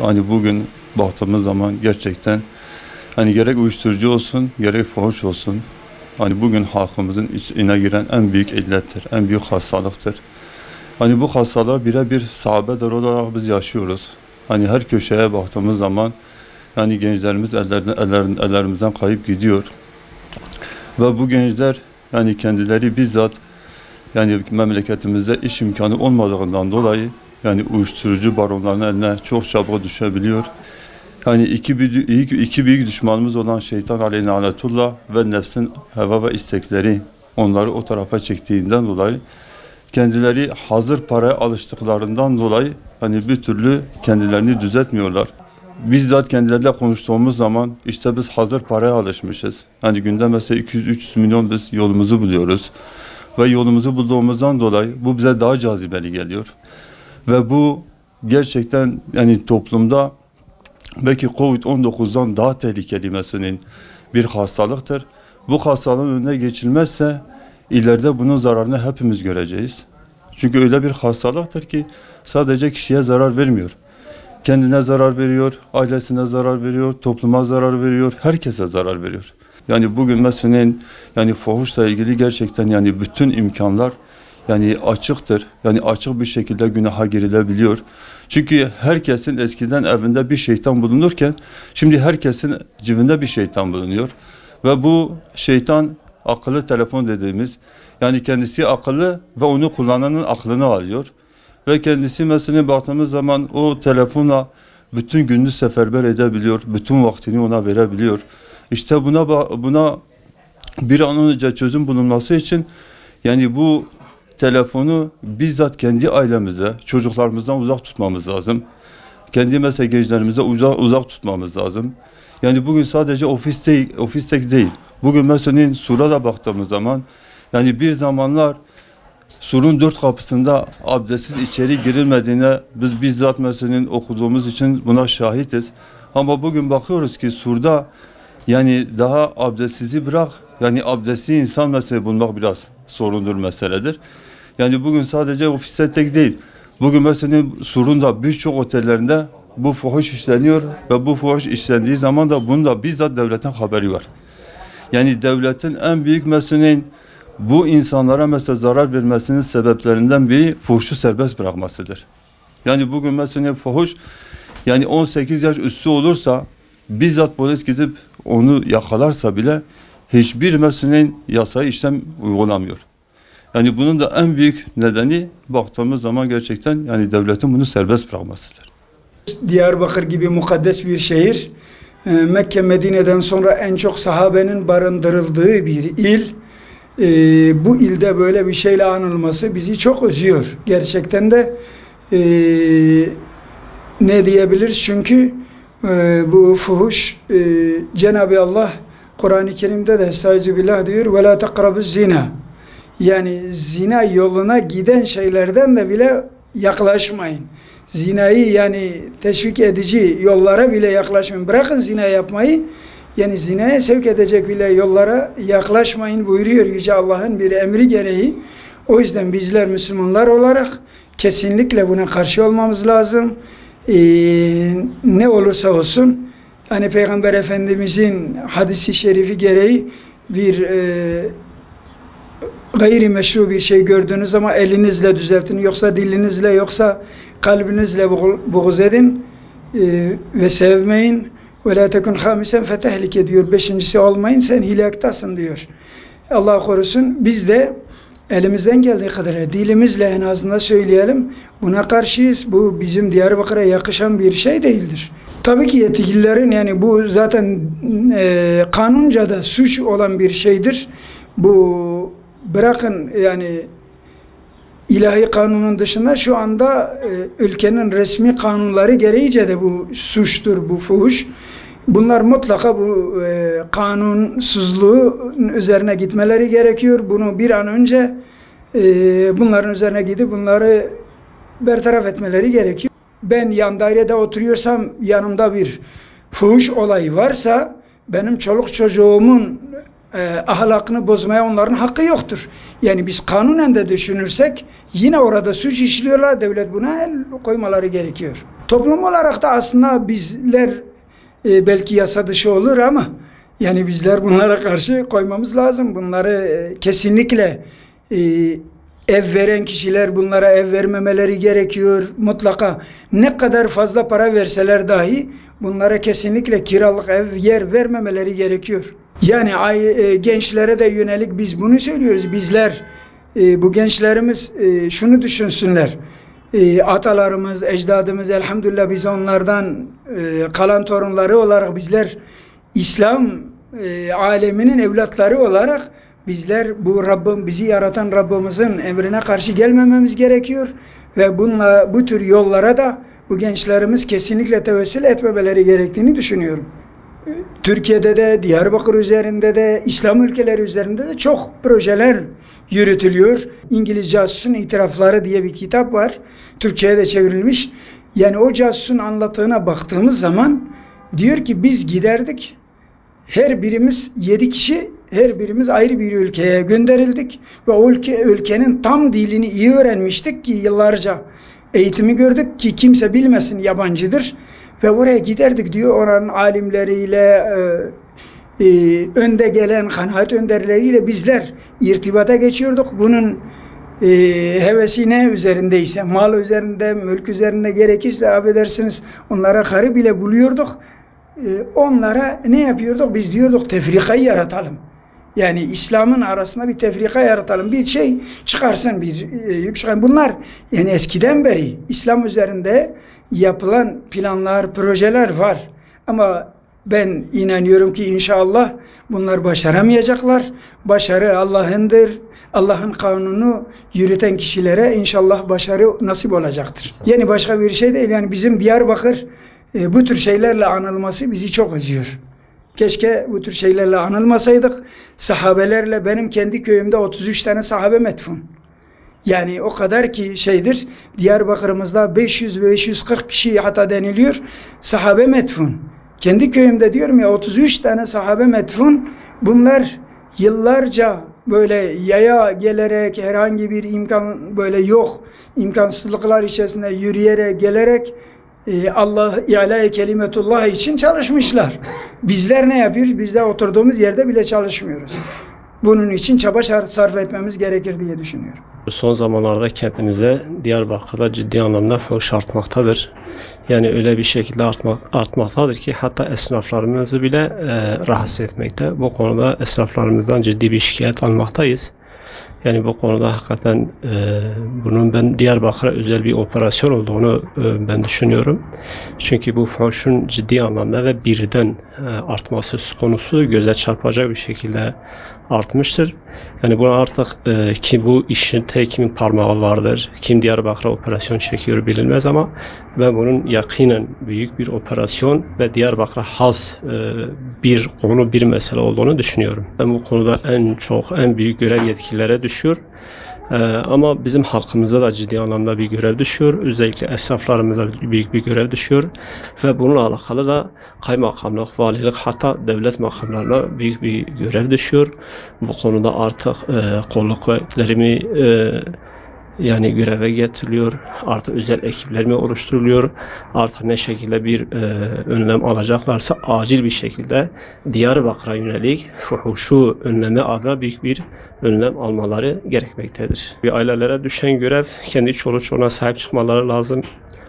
Hani bugün baktığımız zaman gerçekten hani gerek uyuşturucu olsun, gerek fuhuş olsun. Hani bugün halkımızın içine giren en büyük illettir, en büyük hastalıktır. Hani bu hastalığı birebir sahabeler olarak biz yaşıyoruz. Hani her köşeye baktığımız zaman yani gençlerimiz ellerimizden kayıp gidiyor. Ve bu gençler yani kendileri bizzat yani memleketimizde iş imkanı olmadığından dolayı yani uyuşturucu baronlarının eline çok çabuk düşebiliyor. Yani iki büyük düşmanımız olan şeytan aleyhi lanetullah ve nefsin heva ve istekleri onları o tarafa çektiğinden dolayı kendileri hazır paraya alıştıklarından dolayı hani bir türlü kendilerini düzeltmiyorlar. Bizzat kendileriyle konuştuğumuz zaman işte biz hazır paraya alışmışız. Hani günde mesela 200-300 milyon biz yolumuzu buluyoruz. Ve yolumuzu bulduğumuzdan dolayı bu bize daha cazibeli geliyor. Ve bu gerçekten yani toplumda belki Covid-19'dan daha tehlikeli meselenin bir hastalıktır. Bu hastalığın önüne geçilmezse ileride bunun zararını hepimiz göreceğiz. Çünkü öyle bir hastalıktır ki sadece kişiye zarar vermiyor. Kendine zarar veriyor, ailesine zarar veriyor, topluma zarar veriyor, herkese zarar veriyor. Yani bugün mesela yani fuhuşla ilgili gerçekten yani bütün imkanlar yani açıktır. Yani açık bir şekilde günaha girilebiliyor. Çünkü herkesin eskiden evinde bir şeytan bulunurken şimdi herkesin cebinde bir şeytan bulunuyor. Ve bu şeytan akıllı telefon dediğimiz yani kendisi akıllı ve onu kullananın aklını alıyor. Ve kendisi mesela baktığımız zaman o telefonla bütün gününü seferber edebiliyor. Bütün vaktini ona verebiliyor. İşte buna bir an önce çözüm bulunması için yani bu telefonu bizzat kendi ailemize, çocuklarımızdan uzak tutmamız lazım. Kendi mesela gençlerimize uzak tutmamız lazım. Yani bugün sadece ofiste değil. Bugün mesela Sur'a baktığımız zaman yani bir zamanlar Sur'un 4 kapısında abdestsiz içeri girilmediğine biz bizzat mesela okuduğumuz için buna şahitiz. Ama bugün bakıyoruz ki Sur'da yani daha abdestsizi bırak yani abdestli insan mesela bulmak biraz sorundur meseledir. Yani bugün sadece ofiste tek değil. Bugün mesela Sur'un da birçok otellerinde bu fuhuş işleniyor ve bu fuhuş işlendiği zaman da bunun da bizzat devletin haberi var. Yani devletin en büyük meselenin bu insanlara mesela zarar vermesinin sebeplerinden biri fuhuşu serbest bırakmasıdır. Yani bugün mesela fuhuş yani 18 yaş üstü olursa bizzat polis gidip onu yakalarsa bile hiçbir meselenin yasayı işlem uygulamıyor. Yani bunun da en büyük nedeni baktığımız zaman gerçekten yani devletin bunu serbest bırakmasıdır. Diyarbakır gibi mukaddes bir şehir, Mekke Medine'den sonra en çok sahabenin barındırıldığı bir il. Bu ilde böyle bir şeyle anılması bizi çok üzüyor. Gerçekten de ne diyebiliriz? Çünkü bu fuhuş Cenab-ı Allah Kur'an-ı Kerim'de de estağfirullah diyor وَلَا تَقْرَبُ zina. Yani zina yoluna giden şeylerden de bile yaklaşmayın. Zinayı yani teşvik edici yollara bile yaklaşmayın. Bırakın zina yapmayı. Yani zinaya sevk edecek bile yollara yaklaşmayın buyuruyor Yüce Allah'ın bir emri gereği. O yüzden bizler Müslümanlar olarak kesinlikle buna karşı olmamız lazım. Ne olursa olsun hani Peygamber Efendimizin hadisi şerifi gereği bir gayrimeşru bir şey gördüğünüz zaman elinizle düzeltin, yoksa dilinizle, yoksa kalbinizle buğz edin ve sevmeyin. وَلَا تَكُنْ خَامِسًا فَتَهْلِكَ diyor. Beşincisi olmayın, sen hilaktasın diyor. Allah korusun. Biz de elimizden geldiği kadar dilimizle en azından söyleyelim. Buna karşıyız. Bu bizim Diyarbakır'a yakışan bir şey değildir. Tabii ki yetkililerin yani bu zaten kanunca da suç olan bir şeydir. Bu bırakın yani ilahi kanunun dışında şu anda ülkenin resmi kanunları gereğince de bu suçtur, bu fuhuş. Bunlar mutlaka bu kanunsuzluğun üzerine gitmeleri gerekiyor. Bunu bir an önce bunların üzerine gidip bunları bertaraf etmeleri gerekiyor. Ben yan dairede oturuyorsam yanımda bir fuhuş olayı varsa benim çoluk çocuğumun ahlakını bozmaya onların hakkı yoktur. Yani biz kanunen de düşünürsek yine orada suç işliyorlar. Devlet buna el koymaları gerekiyor. Toplum olarak da aslında bizler belki yasa dışı olur ama yani bizler bunlara karşı koymamız lazım. Bunları kesinlikle ev veren kişiler bunlara ev vermemeleri gerekiyor. Mutlaka ne kadar fazla para verseler dahi bunlara kesinlikle kiralık ev, yer vermemeleri gerekiyor. Yani gençlere de yönelik biz bunu söylüyoruz. Bizler bu gençlerimiz şunu düşünsünler. Atalarımız, ecdadımız elhamdülillah biz onlardan kalan torunları olarak bizler İslam aleminin evlatları olarak bizler bu bizi yaratan Rabbimizin emrine karşı gelmememiz gerekiyor ve bu tür yollara da bu gençlerimiz kesinlikle tevessül etmemeleri gerektiğini düşünüyorum. Türkiye'de de, Diyarbakır üzerinde de, İslam ülkeleri üzerinde de çok projeler yürütülüyor. İngiliz Casusun İtirafları diye bir kitap var. Türkçe'ye de çevrilmiş. Yani o casusun anlattığına baktığımız zaman diyor ki biz giderdik. Her birimiz 7 kişi, her birimiz ayrı bir ülkeye gönderildik. Ve o ülkenin tam dilini iyi öğrenmiştik ki yıllarca eğitimi gördük ki kimse bilmesin yabancıdır. Ve oraya giderdik diyor oranın alimleriyle, önde gelen kanaat önderleriyle bizler irtibata geçiyorduk. Bunun hevesi ne üzerindeyse, mal üzerinde, mülk üzerinde gerekirse affedersiniz onlara karı bile buluyorduk. Onlara ne yapıyorduk? Biz diyorduk tefrikayı yaratalım. Yani İslam'ın arasında bir tefrika yaratalım. Bir şey çıkarsın, bir yük çıkarsın. Bunlar yani eskiden beri İslam üzerinde yapılan planlar, projeler var. Ama ben inanıyorum ki inşallah bunlar başaramayacaklar. Başarı Allah'ındır. Allah'ın kanunu yürüten kişilere inşallah başarı nasip olacaktır. Yani başka bir şey değil. Yani bizim Diyarbakır bu tür şeylerle anılması bizi çok üzüyor. Keşke bu tür şeylerle anılmasaydık. Sahabelerle benim kendi köyümde 33 tane sahabe metfun. Yani o kadar ki şeydir. Diyarbakır'ımızda 500-540 kişi hatta deniliyor. Sahabe metfun. Kendi köyümde diyorum ya 33 tane sahabe metfun. Bunlar yıllarca böyle yaya gelerek herhangi bir imkan böyle yok. İmkansızlıklar içerisinde yürüyerek gelerek Allah i'la-i kelimetullah için çalışmışlar. Bizler ne yapıyoruz? Biz de oturduğumuz yerde bile çalışmıyoruz. Bunun için çaba sarf etmemiz gerekir diye düşünüyorum. Son zamanlarda kentimize Diyarbakır'da ciddi anlamda fuhuş artmaktadır. Yani öyle bir şekilde artmaktadır ki hatta esnaflarımızı bile rahatsız etmekte. Bu konuda esnaflarımızdan ciddi bir şikayet almaktayız. Yani bu konuda hakikaten bunun ben Diyarbakır'a özel bir operasyon olduğunu ben düşünüyorum. Çünkü bu fuhuşun ciddi anlamda ve birden artması söz konusu göze çarpacak bir şekilde artmıştır. Yani bunu artık ki bu işin kimin parmağı vardır, kim Diyarbakır'a operasyon çekiyor bilinmez ama ben bunun yakinen büyük bir operasyon ve Diyarbakır'a has bir konu, bir mesele olduğunu düşünüyorum. Ben bu konuda en büyük görev yetkililere düşüyor. Ama bizim halkımıza da ciddi anlamda bir görev düşüyor. Özellikle esnaflarımıza büyük bir görev düşüyor. Ve bununla alakalı da kaymakamlık, valilik hatta devlet makamlarına büyük bir görev düşüyor. Bu konuda artık kolluk kuvvetlerimi yani göreve getiriliyor. Artık özel ekipler mi oluşturuluyor? Artık ne şekilde bir önlem alacaklarsa acil bir şekilde Diyarbakır'a yönelik fuhuşu önleme adına büyük bir önlem almaları gerekmektedir. Ailelere düşen görev kendi çoluk çocuğuna sahip çıkmaları lazım.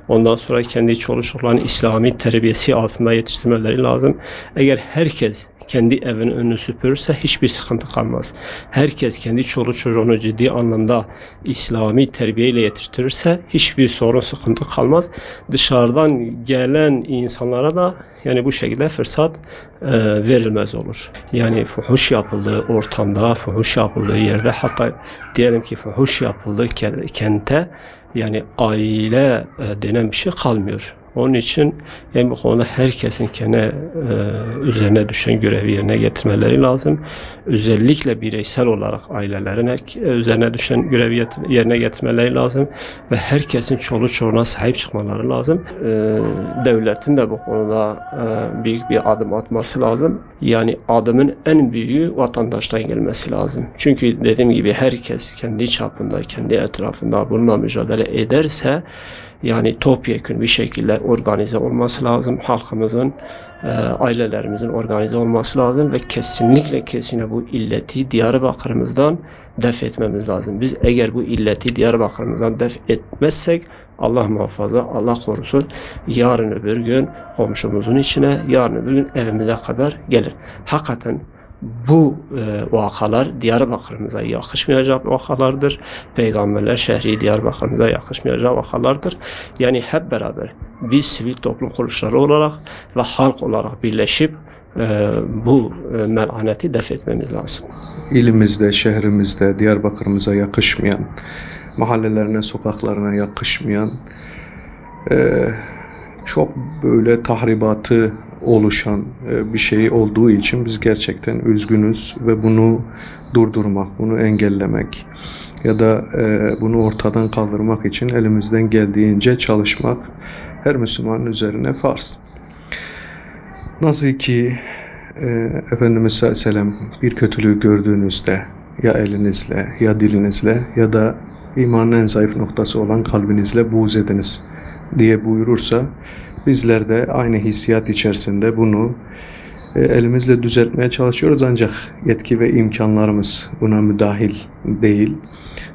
Ondan sonra kendi çoluk çocuklarını İslami terbiyesi altında yetiştirmeleri lazım. Eğer herkes kendi evinin önünü süpürürse hiçbir sıkıntı kalmaz. Herkes kendi çoluk çocuğunu ciddi anlamda İslami terbiyeyle yetiştirirse hiçbir sorun, sıkıntı kalmaz. Dışarıdan gelen insanlara da yani bu şekilde fırsat verilmez olur. Yani fuhuş yapıldığı ortamda, fuhuş yapıldığı yerde hatta diyelim ki fuhuş yapıldığı kente yani aile denen bir şey kalmıyor. Onun için yani bu konuda herkesin kendi üzerine düşen görevi yerine getirmeleri lazım. Özellikle bireysel olarak ailelerin üzerine düşen görevi yerine getirmeleri lazım. Ve herkesin çoluk çocuğuna sahip çıkmaları lazım. Devletin de bu konuda büyük bir adım atması lazım. Yani adımın en büyüğü vatandaştan gelmesi lazım. Çünkü dediğim gibi herkes kendi çapında, kendi etrafında bununla mücadele ederse Yani topyekün bir şekilde organize olması lazım. Halkımızın, ailelerimizin organize olması lazım ve kesinlikle bu illeti Diyarbakır'ımızdan def etmemiz lazım. Biz eğer bu illeti Diyarbakır'ımızdan def etmezsek Allah muhafaza, Allah korusun, yarın öbür gün komşumuzun içine, yarın öbür gün evimize kadar gelir. Hakikaten bu vakalar Diyarbakır'ımıza yakışmayacak vakalardır. Peygamberler şehri Diyarbakır'ımıza yakışmayacak vakalardır. Yani hep beraber biz sivil toplum kuruluşları olarak ve halk olarak birleşip bu melaneti def etmemiz lazım. İlimizde, şehrimizde, Diyarbakır'ımıza yakışmayan, mahallelerine, sokaklarına yakışmayan, çok böyle tahribatı oluşan bir şey olduğu için biz gerçekten üzgünüz ve bunu durdurmak, bunu engellemek ya da bunu ortadan kaldırmak için elimizden geldiğince çalışmak her Müslümanın üzerine farz. Nasıl ki Efendimiz sallallahu aleyhi ve sellem bir kötülüğü gördüğünüzde ya elinizle ya dilinizle ya da imanın en zayıf noktası olan kalbinizle buğz ediniz diye buyurursa bizler de aynı hissiyat içerisinde bunu elimizle düzeltmeye çalışıyoruz ancak yetki ve imkanlarımız buna müdahil değil.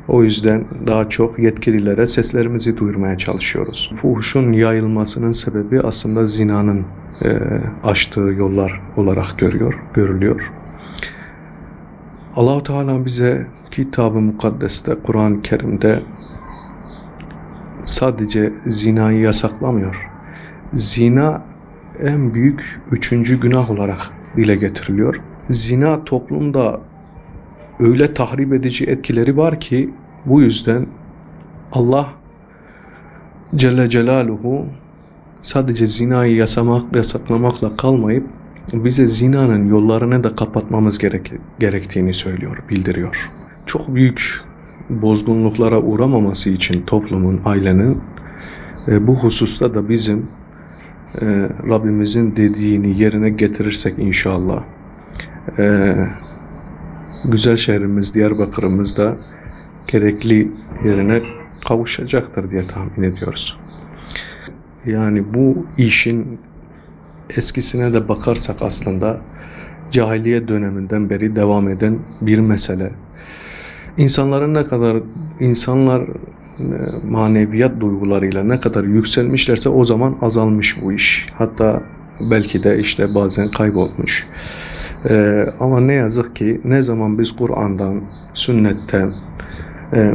O yüzden daha çok yetkililere seslerimizi duyurmaya çalışıyoruz. Fuhuşun yayılmasının sebebi aslında zinanın açtığı yollar olarak görülüyor. Allah-u Teala bize Kitab-ı Mukaddes'te, Kur'an-ı Kerim'de sadece zinayı yasaklamıyor. Zina en büyük 3. günah olarak dile getiriliyor. Zina toplumda öyle tahrip edici etkileri var ki bu yüzden Allah Celle Celaluhu sadece zinayı yasaklamakla kalmayıp bize zinanın yollarını da kapatmamız gerektiğini söylüyor, bildiriyor. Çok büyük bozgunluklara uğramaması için toplumun, ailenin bu hususta da bizim Rabbimizin dediğini yerine getirirsek inşallah güzel şehrimiz Diyarbakır'ımız da gerekli yerine kavuşacaktır diye tahmin ediyoruz. Yani bu işin eskisine de bakarsak aslında cahiliye döneminden beri devam eden bir mesele. İnsanlar maneviyat duygularıyla ne kadar yükselmişlerse o zaman azalmış bu iş. Hatta belki de işte bazen kaybolmuş. Ama ne yazık ki ne zaman biz Kur'an'dan, sünnetten,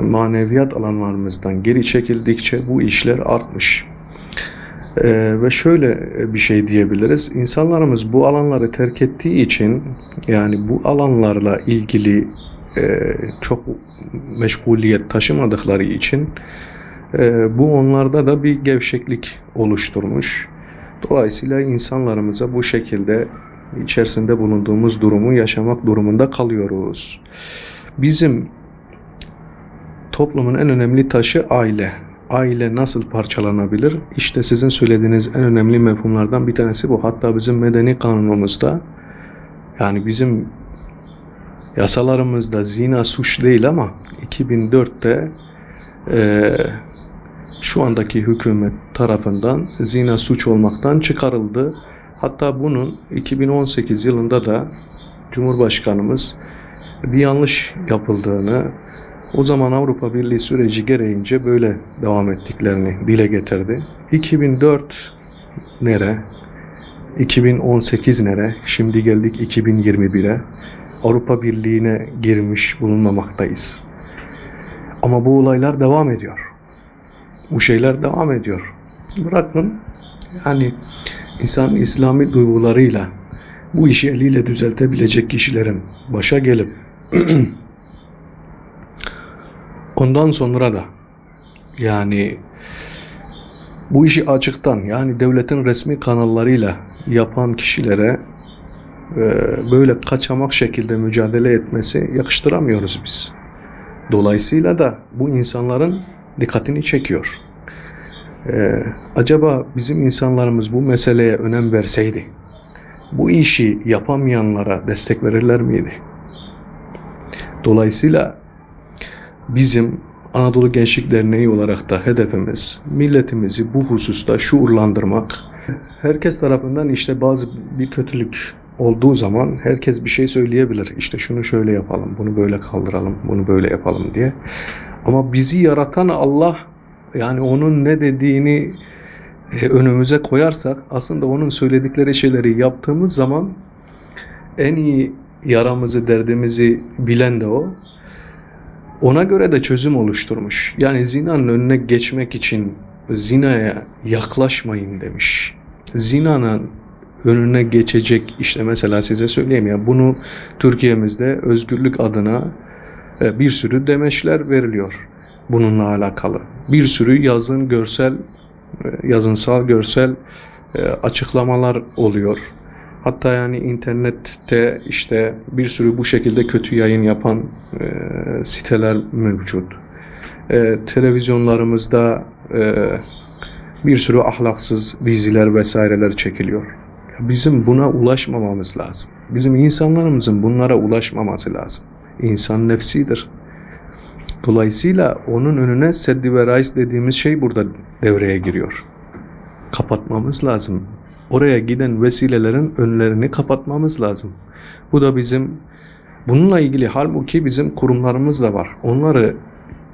maneviyat alanlarımızdan geri çekildikçe bu işler artmış. Ve şöyle bir şey diyebiliriz. İnsanlarımız bu alanları terk ettiği için, yani bu alanlarla ilgili çok meşguliyet taşımadıkları için bu onlarda da bir gevşeklik oluşturmuş. Dolayısıyla insanlarımıza bu şekilde içerisinde bulunduğumuz durumu yaşamak durumunda kalıyoruz. Bizim toplumun en önemli taşı aile. Aile nasıl parçalanabilir? İşte sizin söylediğiniz en önemli mefhumlardan bir tanesi bu. Hatta bizim medeni kanunumuzda, yani bizim yasalarımızda zina suç değil ama 2004'te şu andaki hükümet tarafından zina suç olmaktan çıkarıldı. Hatta bunun 2018 yılında da Cumhurbaşkanımız bir yanlış yapıldığını, o zaman Avrupa Birliği süreci gereğince böyle devam ettiklerini dile getirdi. 2004 nere? 2018 nere? Şimdi geldik 2021'e. Avrupa Birliği'ne girmiş bulunmamaktayız. Ama bu olaylar devam ediyor. Bu şeyler devam ediyor. Bırakın yani insan İslami duygularıyla bu işi eliyle düzeltebilecek kişilerin başa gelip ondan sonra da yani bu işi açıktan, yani devletin resmi kanallarıyla yapan kişilere böyle kaçamak şekilde mücadele etmesi yakıştıramıyoruz biz. Dolayısıyla da bu insanların dikkatini çekiyor. Acaba bizim insanlarımız bu meseleye önem verseydi, bu işi yapamayanlara destek verirler miydi? Dolayısıyla bizim Anadolu Gençlik Derneği olarak da hedefimiz milletimizi bu hususta şuurlandırmak. Herkes tarafından işte bir kötülük olduğu zaman herkes bir şey söyleyebilir. İşte şunu şöyle yapalım, bunu böyle kaldıralım, bunu böyle yapalım diye. Ama bizi yaratan Allah, yani onun ne dediğini önümüze koyarsak aslında onun söyledikleri şeyleri yaptığımız zaman en iyi yaramızı, derdimizi bilen de o. Ona göre de çözüm oluşturmuş. Yani zinanın önüne geçmek için zinaya yaklaşmayın demiş. Zinanın önüne geçecek, işte mesela size söyleyeyim ya, bunu Türkiye'mizde özgürlük adına bir sürü demeçler veriliyor bununla alakalı. Bir sürü yazınsal görsel açıklamalar oluyor. Hatta yani internette işte bir sürü bu şekilde kötü yayın yapan siteler mevcut. Televizyonlarımızda bir sürü ahlaksız diziler vesaireler çekiliyor. Bizim buna ulaşmamamız lazım. Bizim insanlarımızın bunlara ulaşmaması lazım. İnsan nefsidir. Dolayısıyla onun önüne seddi ve rais dediğimiz şey burada devreye giriyor. Kapatmamız lazım. Oraya giden vesilelerin önlerini kapatmamız lazım. Bu da bununla ilgili halbuki bizim kurumlarımız da var. Onları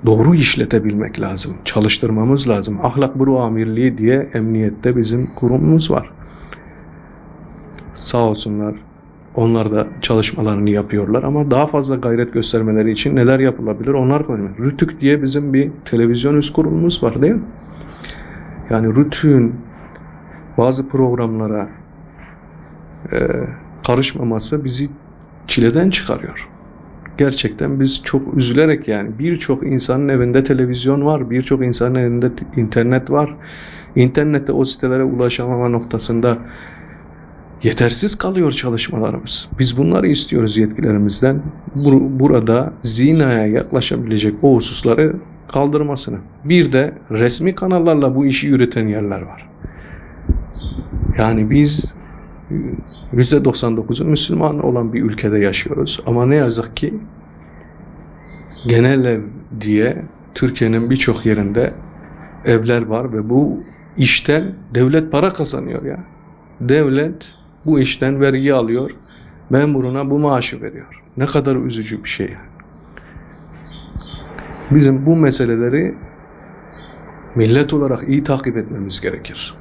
doğru işletebilmek lazım. Çalıştırmamız lazım. Ahlak Büro Amirliği diye emniyette bizim kurumumuz var. Sağ olsunlar. Onlar da çalışmalarını yapıyorlar ama daha fazla gayret göstermeleri için neler yapılabilir onlar koyuyor. Rütük diye bizim bir televizyon üst kurulumuz var değil mi? Yani Rütük'ün bazı programlara karışmaması bizi çileden çıkarıyor. Gerçekten biz çok üzülerek, yani birçok insanın evinde televizyon var, birçok insanın evinde internet var. İnternette o sitelere ulaşamama noktasında yetersiz kalıyor çalışmalarımız. Biz bunları istiyoruz yetkilerimizden. Burada zinaya yaklaşabilecek o hususları kaldırmasını. Bir de resmi kanallarla bu işi yürüten yerler var. Yani biz %99'u Müslüman olan bir ülkede yaşıyoruz. Ama ne yazık ki genel ev diye Türkiye'nin birçok yerinde evler var ve bu işten devlet para kazanıyor ya. Devlet bu işten vergi alıyor, memuruna bu maaşı veriyor. Ne kadar üzücü bir şey yani. Bizim bu meseleleri millet olarak iyi takip etmemiz gerekir.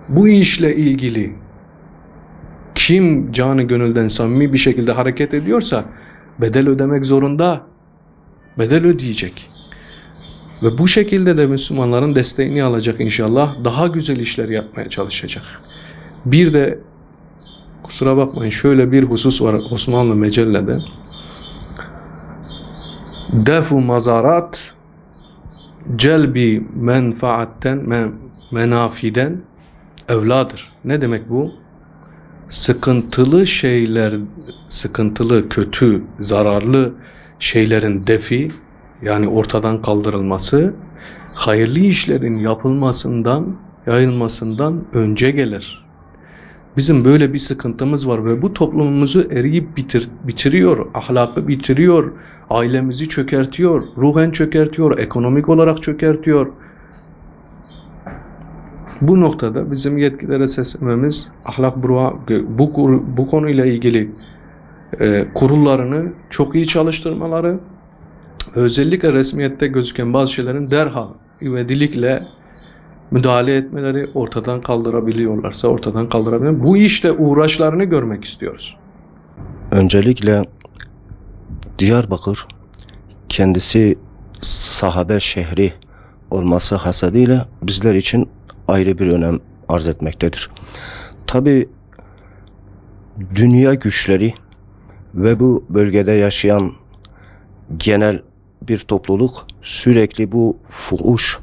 Bu işle ilgili kim canı gönülden samimi bir şekilde hareket ediyorsa bedel ödemek zorunda, bedel ödeyecek. Ve bu şekilde de Müslümanların desteğini alacak inşallah, daha güzel işler yapmaya çalışacak. Bir de kusura bakmayın, şöyle bir husus var Osmanlı Mecelle'de. Defu mazarat celbi menfaatten menafiden evladır. Ne demek bu? Sıkıntılı şeyler, sıkıntılı, kötü, zararlı şeylerin defi, yani ortadan kaldırılması, hayırlı işlerin yayılmasından önce gelir. Bizim böyle bir sıkıntımız var ve bu toplumumuzu eriyip bitiriyor, ahlakı bitiriyor, ailemizi çökertiyor, ruhen çökertiyor, ekonomik olarak çökertiyor. Bu noktada bizim yetkililere seslenmemiz, Ahlak Büro bu konuyla ilgili kurullarını çok iyi çalıştırmaları, özellikle resmiyette gözüken bazı şeylerin derhal ivedilikle müdahale etmeleri, ortadan kaldırabiliyorlarsa ortadan kaldırabilir. Bu işte uğraşlarını görmek istiyoruz. Öncelikle Diyarbakır kendisi sahabe şehri olması hasebiyle bizler için ayrı bir önem arz etmektedir. Tabi dünya güçleri ve bu bölgede yaşayan genel bir topluluk sürekli bu fuhuş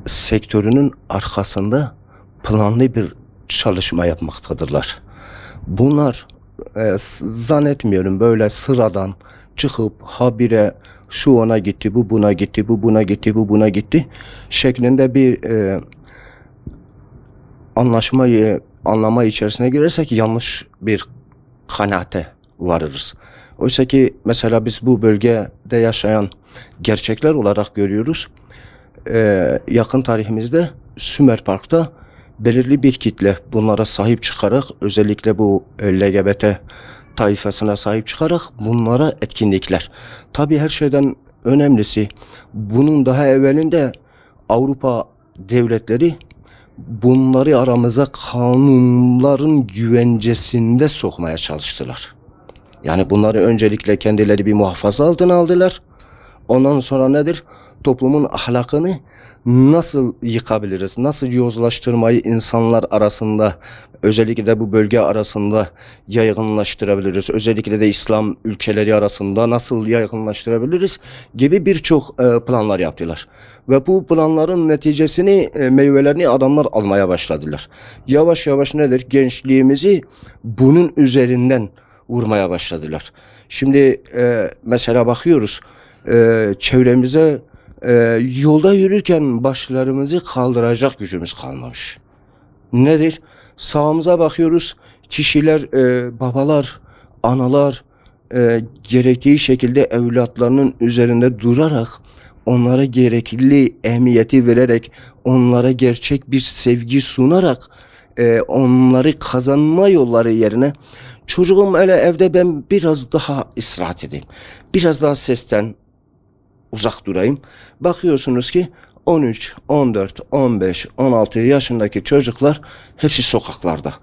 sektörünün arkasında planlı bir çalışma yapmaktadırlar. Bunlar zannetmiyorum böyle sıradan çıkıp habire şu ona gitti, bu buna gitti, bu buna gitti, bu buna gitti şeklinde bir anlama içerisine girersek yanlış bir kanaate varırız. Oysa ki mesela biz bu bölgede yaşayan gerçekler olarak görüyoruz. Yakın tarihimizde Sümer Park'ta belirli bir kitle bunlara sahip çıkarak, özellikle bu LGBT taifesine sahip çıkarak bunlara etkinlikler. Tabii her şeyden önemlisi, bunun daha evvelinde Avrupa devletleri bunları aramıza kanunların güvencesinde sokmaya çalıştılar. Yani bunları öncelikle kendileri bir muhafaza altına aldılar. Ondan sonra nedir? Toplumun ahlakını nasıl yıkabiliriz? Nasıl yozlaştırmayı insanlar arasında, özellikle de bu bölge arasında yaygınlaştırabiliriz? Özellikle de İslam ülkeleri arasında nasıl yaygınlaştırabiliriz? Gibi birçok planlar yaptılar. Ve bu planların neticesini, meyvelerini adamlar almaya başladılar. Yavaş yavaş nedir? Gençliğimizi bunun üzerinden vurmaya başladılar. Şimdi mesela bakıyoruz çevremize, yolda yürürken başlarımızı kaldıracak gücümüz kalmamış. Nedir? Sağımıza bakıyoruz, kişiler, babalar, analar gerektiği şekilde evlatlarının üzerinde durarak, onlara gerekli ehemmiyeti vererek, onlara gerçek bir sevgi sunarak, onları kazanma yolları yerine, çocuğum hele evde ben biraz daha istirahat edeyim, biraz daha sesten uzak durayım. Bakıyorsunuz ki 13, 14, 15, 16 yaşındaki çocuklar hepsi sokaklarda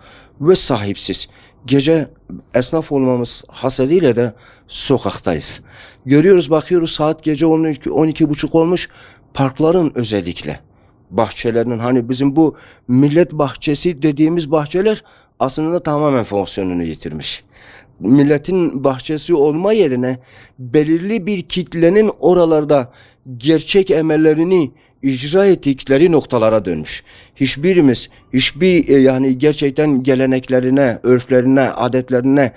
ve sahipsiz. Gece esnaf olmamız hasebiyle de sokaktayız. Görüyoruz, bakıyoruz, saat gece 12, 12.30 olmuş. Parkların özellikle bahçelerinin, hani bizim bu millet bahçesi dediğimiz bahçeler aslında tamamen fonksiyonunu yitirmiş. Milletin bahçesi olma yerine belirli bir kitlenin oralarda gerçek emellerini icra ettikleri noktalara dönmüş. Hiçbirimiz, yani gerçekten geleneklerine, örflerine, adetlerine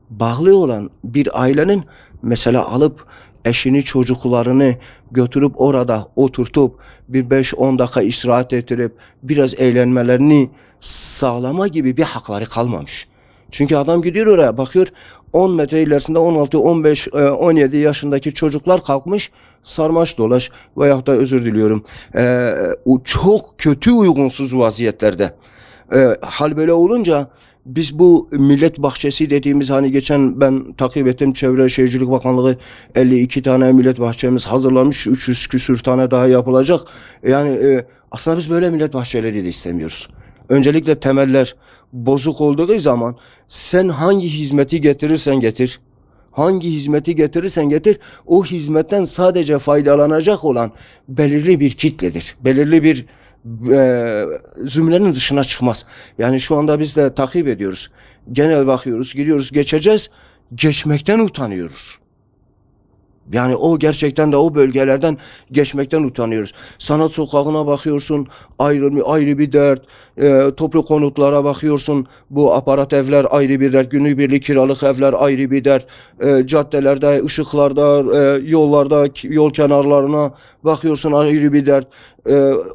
bağlı olan bir ailenin mesela alıp eşini, çocuklarını götürüp orada oturtup bir 5-10 dakika istirahat ettirip biraz eğlenmelerini sağlama gibi bir hakları kalmamış. Çünkü adam gidiyor oraya, bakıyor 10 metre ilerisinde 16, 15, 17 yaşındaki çocuklar kalkmış sarmaş dolaş veyahut da özür diliyorum çok kötü uygunsuz vaziyetlerde. Hal böyle olunca biz bu millet bahçesi dediğimiz, hani geçen ben takip ettim, Çevre Şehircilik Bakanlığı 52 tane millet bahçemiz hazırlamış, 300 küsür tane daha yapılacak. Yani aslında biz böyle millet bahçeleri de istemiyoruz. Öncelikle temeller bozuk olduğu zaman sen hangi hizmeti getirirsen getir, hangi hizmeti getirirsen getir, o hizmetten sadece faydalanacak olan belirli bir kitledir. Belirli bir zümrenin dışına çıkmaz. Yani şu anda biz de takip ediyoruz. Genel bakıyoruz, gidiyoruz, geçeceğiz, geçmekten utanıyoruz. Yani o gerçekten de o bölgelerden geçmekten utanıyoruz. Sanat sokağına bakıyorsun, ayrı bir dert. Toplu konutlara bakıyorsun, bu aparat evler ayrı bir dert. Günübirlik kiralık evler ayrı bir dert. Caddelerde, ışıklarda, yollarda, yol kenarlarına bakıyorsun, ayrı bir dert.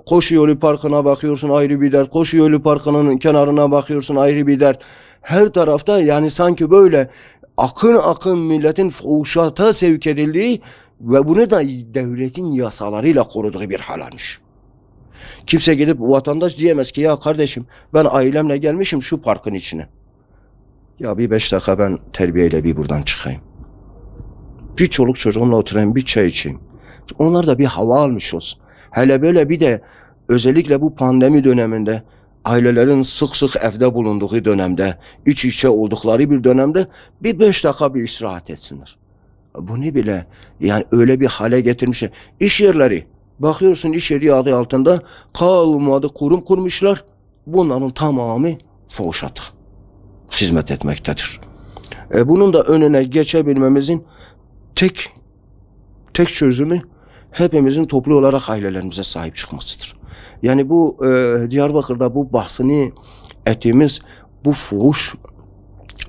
Koşu yolu parkına bakıyorsun, ayrı bir dert. Koşu yolu parkının kenarına bakıyorsun, ayrı bir dert. Her tarafta yani sanki böyle akın akın milletin fuhuşata sevk edildiği ve bunu da devletin yasalarıyla koruduğu bir hal almış. Kimse gidip vatandaş diyemez ki ya kardeşim ben ailemle gelmişim şu parkın içine. Ya bir 5 dakika ben terbiyeyle bir buradan çıkayım. Bir çoluk çocuğumla oturayım, bir çay içeyim. Onlar da bir hava almış olsun. Hele böyle bir de özellikle bu pandemi döneminde ailelerin sık sık evde bulunduğu dönemde, iç içe oldukları bir dönemde bir 5 dakika bir istirahat etsinler. Bunu bile yani öyle bir hale getirmişler. İş yerleri, bakıyorsun iş yeri adı altında kalmadı kurum kurmuşlar. Bunların tamamı fuhuşata hizmet etmektedir. Bunun da önüne geçebilmemizin tek çözümü hepimizin toplu olarak ailelerimize sahip çıkmasıdır. Yani bu Diyarbakır'da bu bahsini ettiğimiz bu fuhuş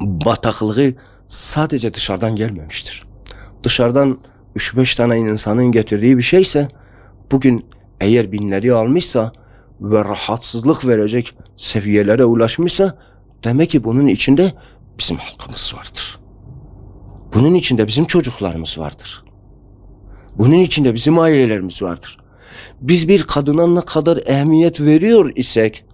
bataklığı sadece dışarıdan gelmemiştir. Dışarıdan 3-5 tane insanın getirdiği bir şeyse bugün eğer binleri almışsa ve rahatsızlık verecek seviyelere ulaşmışsa demek ki bunun içinde bizim halkımız vardır. Bunun içinde bizim çocuklarımız vardır. Bunun içinde bizim ailelerimiz vardır. Biz bir kadına ne kadar ehemmiyet veriyor isek,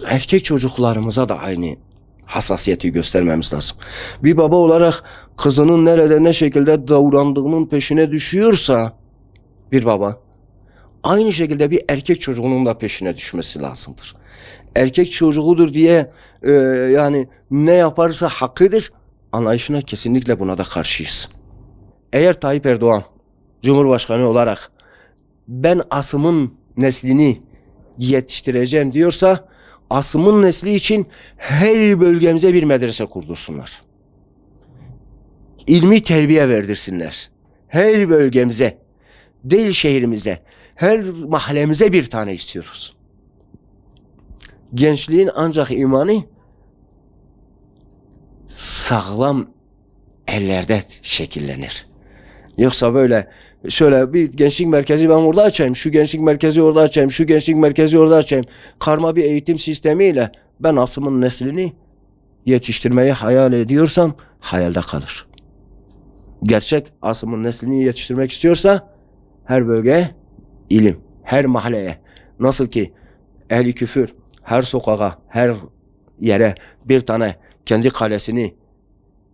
erkek çocuklarımıza da aynı hassasiyeti göstermemiz lazım. Bir baba olarak kızının nerede ne şekilde davrandığının peşine düşüyorsa bir baba, aynı şekilde bir erkek çocuğunun da peşine düşmesi lazımdır. Erkek çocuğudur diye yani ne yaparsa hakkıdır anlayışına kesinlikle buna da karşıyız. Eğer Tayyip Erdoğan Cumhurbaşkanı olarak ben Asım'ın neslini yetiştireceğim diyorsa Asım'ın nesli için her bölgemize bir medrese kurdursunlar. İlmi terbiye verdirsinler. Her bölgemize, değil şehrimize, her mahallemize bir tane istiyoruz. Gençliğin ancak imanı sağlam ellerde şekillenir. Yoksa böyle şöyle bir gençlik merkezi ben orada açayım, şu gençlik merkezi orada açayım, şu gençlik merkezi orada açayım. Karma bir eğitim sistemiyle ben Asım'ın neslini yetiştirmeyi hayal ediyorsam hayalde kalır. Gerçek Asım'ın neslini yetiştirmek istiyorsa her bölgeye ilim, her mahalleye, nasıl ki ehli küfür her sokağa, her yere bir tane kendi kalesini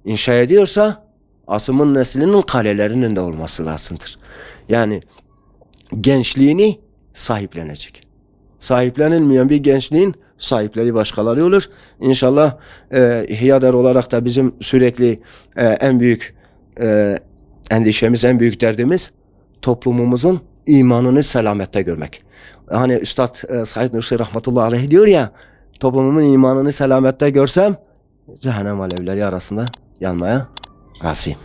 inşa ediyorsa Asım'ın neslinin kalelerinin de olması lazımdır. Yani gençliğini sahiplenecek. Sahiplenilmeyen bir gençliğin sahipleri başkaları olur. İnşallah İhya olarak da bizim sürekli en büyük endişemiz, en büyük derdimiz toplumumuzun imanını selamette görmek. Hani Üstad Said Nursi rahmetullahi aleyh diyor ya, toplumumun imanını selamette görsem cehennem alevleri arasında yanmaya razıyım.